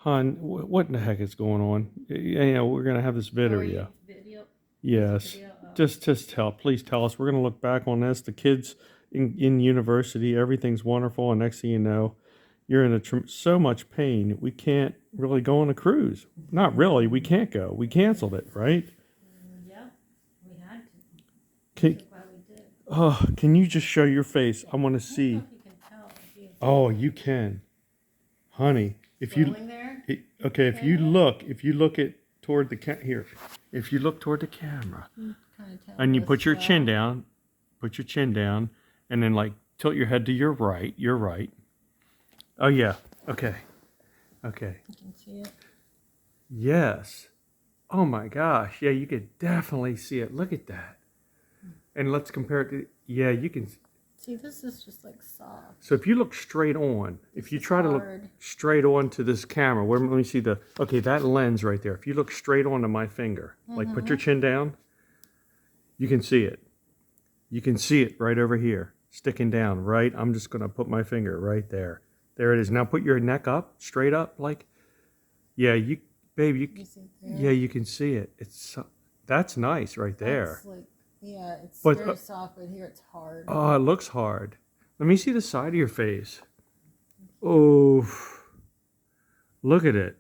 Hon, what in the heck is going on? Yeah, we're gonna have this video. Video? Yes. Video? Oh. Just please tell us. We're gonna look back on this. The kids in university, everything's wonderful, and next thing you know, you're in so much pain. We can't really go on a cruise. Not really. We can't go. We canceled it, right? Yeah, we had to. Can, That's why we did. oh, can you just show your face? I want to I don't know see. if you can tell. Oh, you can, honey. If you there? okay, if you look at toward the here, if you look toward the camera, and you put your chin down, and then like tilt your head to your right. Your right. Oh yeah. Okay. Okay. You can see it. Yes. Oh my gosh. Yeah, you could definitely see it. Look at that. And let's compare it to. Yeah, you can. See, this is just like soft. So if you look straight on, if you try to look straight on to this camera, let me see that lens right there. If you look straight onto my finger, like put your chin down, you can see it. You can see it right over here, sticking down, right? I'm just going to put my finger right there. There it is. Now put your neck up, straight up, like, yeah, babe, yeah, you can see it. That's nice right there. Yeah, it's very soft, but here it's hard. Oh, it looks hard. Let me see the side of your face. Oh, look at it.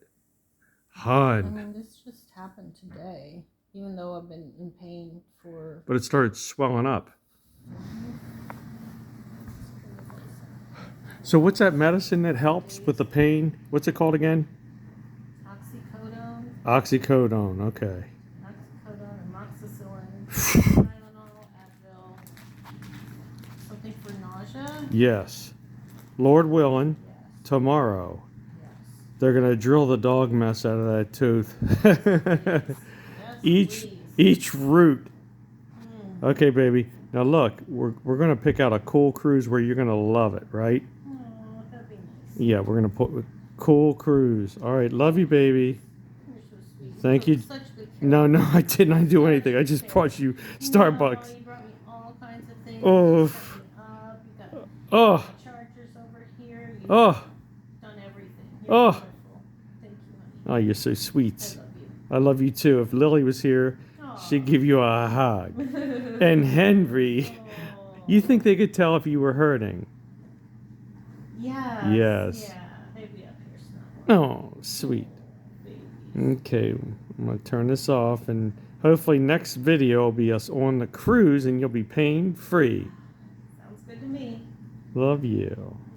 Hard. I mean, this just happened today, even though I've been in pain for... But it started swelling up. So what's that medicine that helps with the pain? What's it called again? Oxycodone. Oxycodone, okay. Oxycodone, amoxicillin. Something for nausea? Yes. Lord willing, Yes. tomorrow, Yes. they're going to drill the dog mess out of that tooth. Yes, each root. Okay, baby. Now look, we're going to pick out a cool cruise where you're going to love it, right? Oh, that'd be nice. Yeah, we're going to put cool cruise. All right, love you, baby. You're so sweet. Thank you. Such good care. No, I did not do anything. I just brought you Starbucks. No, you brought me all kinds of things. Oh. You set me up. You got Oh. chargers over here. You've Oh. done everything. Oh. You're wonderful. Thank you, honey. Oh, you're so sweet. I love you. I love you too. If Lily was here, she'd give you a hug. And Henry, you think they could tell if you were hurting? Yes. Yes. Yeah. They'd be up here snuggling. Oh, sweet. Babies. Okay, I'm going to turn this off, and hopefully next video will be us on the cruise, and you'll be pain-free. Sounds good to me. Love you.